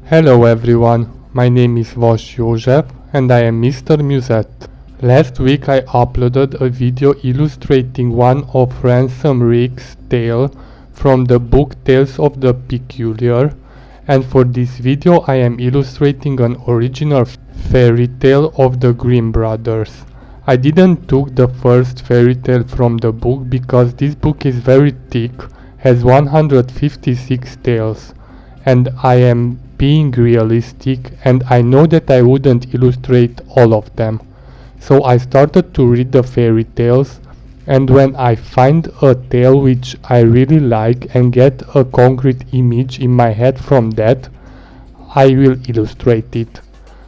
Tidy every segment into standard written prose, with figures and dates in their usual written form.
Hello everyone, my name is Vas József and I am Mr. Musette. Last week I uploaded a video illustrating one of Ransom Riggs' tale from the book Tales of the Peculiar, and for this video I am illustrating an original fairy tale of the Grimm Brothers. I didn't took the first fairy tale from the book because this book is very thick, has 156 tales, and I am being realistic and I know that I wouldn't illustrate all of them. So I started to read the fairy tales, and when I find a tale which I really like and get a concrete image in my head from that, I will illustrate it.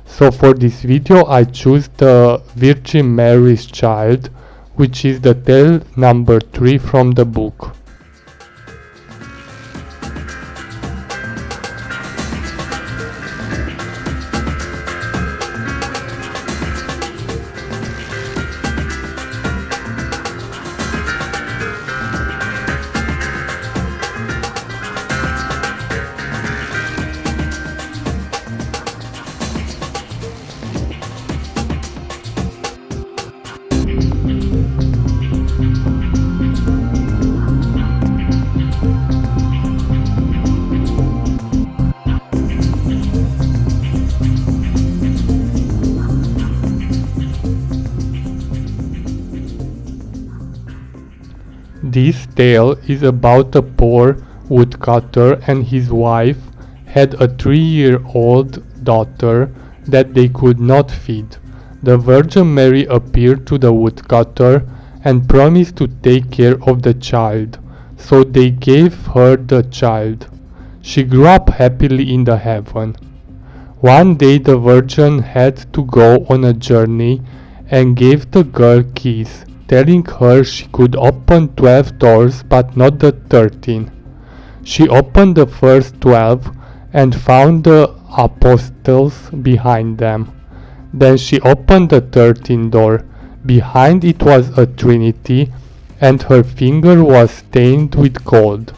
So for this video I choose the Virgin Mary's Child, which is the tale number 3 from the book. This tale is about a poor woodcutter and his wife had a 3-year-old daughter that they could not feed. The Virgin Mary appeared to the woodcutter and promised to take care of the child, so they gave her the child. She grew up happily in the heaven. One day the Virgin had to go on a journey and gave the girl keys, telling her she could open 12 doors but not the 13. She opened the first 12 and found the apostles behind them. Then she opened the 13th door. Behind it was a trinity, and her finger was stained with gold.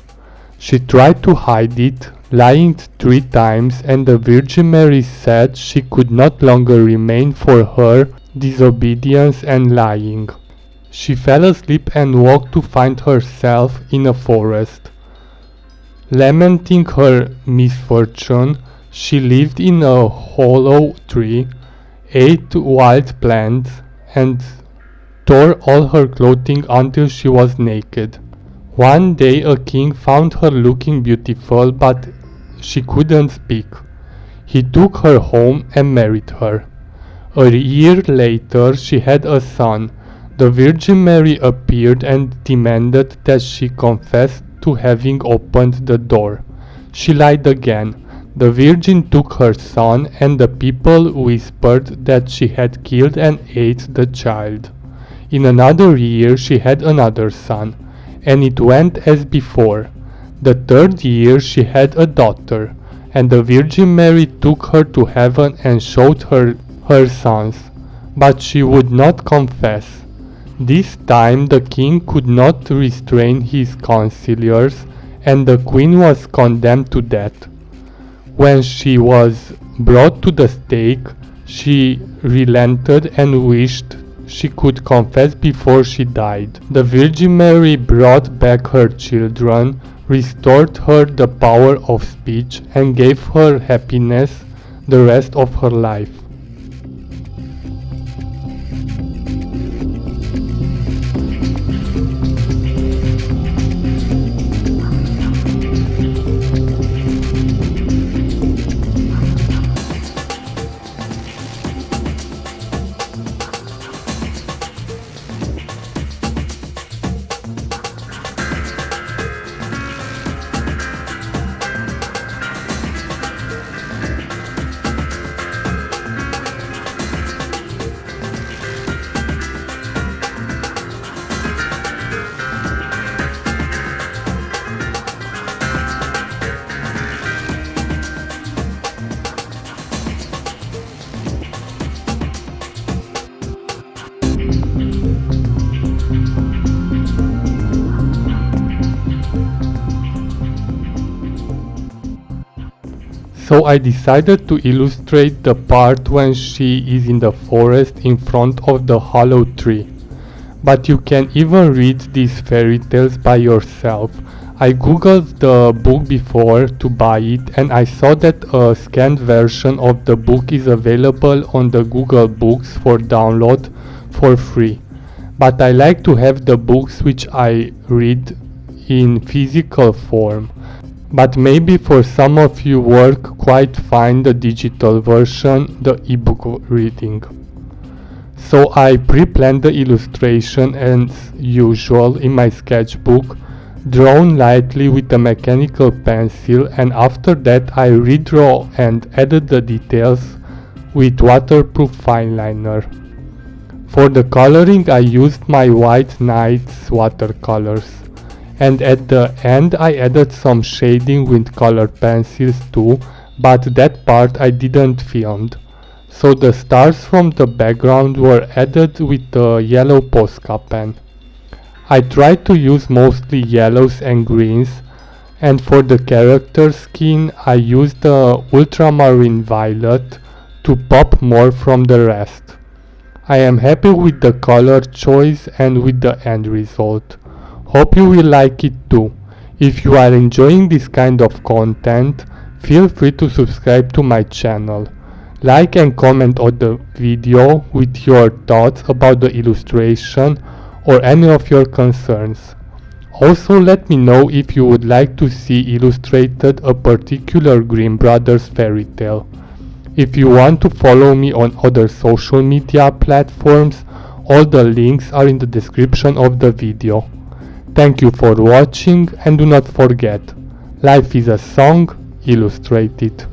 She tried to hide it, lying 3 times, and the Virgin Mary said she could not longer remain for her disobedience and lying. She fell asleep and woke to find herself in a forest. Lamenting her misfortune, she lived in a hollow tree, ate wild plants, and tore all her clothing until she was naked. One day a king found her looking beautiful, but she couldn't speak. He took her home and married her. A year later she had a son. The Virgin Mary appeared and demanded that she confess to having opened the door. She lied again. The Virgin took her son, and the people whispered that she had killed and ate the child. In another year she had another son, and it went as before. The 3rd year she had a daughter, and the Virgin Mary took her to heaven and showed her her sons, but she would not confess. This time the king could not restrain his counselors, and the queen was condemned to death. When she was brought to the stake, she relented and wished she could confess before she died. The Virgin Mary brought back her children, restored her the power of speech, and gave her happiness the rest of her life. So I decided to illustrate the part when she is in the forest in front of the hollow tree. But you can even read these fairy tales by yourself. I googled the book before to buy it, and I saw that a scanned version of the book is available on the Google Books for download for free. But I like to have the books which I read in physical form. But maybe for some of you work quite fine the digital version, the ebook reading. So I pre-planned the illustration as usual in my sketchbook, drawn lightly with a mechanical pencil, and after that I redraw and added the details with waterproof fineliner. For the coloring I used my White Nights watercolors, and at the end I added some shading with color pencils too, but that part I didn't film. So the stars from the background were added with the yellow Posca pen. I tried to use mostly yellows and greens, and for the character skin I used the ultramarine violet to pop more from the rest. I am happy with the color choice and with the end result. Hope you will like it too. If you are enjoying this kind of content, feel free to subscribe to my channel. Like and comment on the video with your thoughts about the illustration or any of your concerns. Also let me know if you would like to see illustrated a particular Grimm Brothers fairy tale. If you want to follow me on other social media platforms, all the links are in the description of the video. Thank you for watching, and do not forget, life is a song, illustrate it.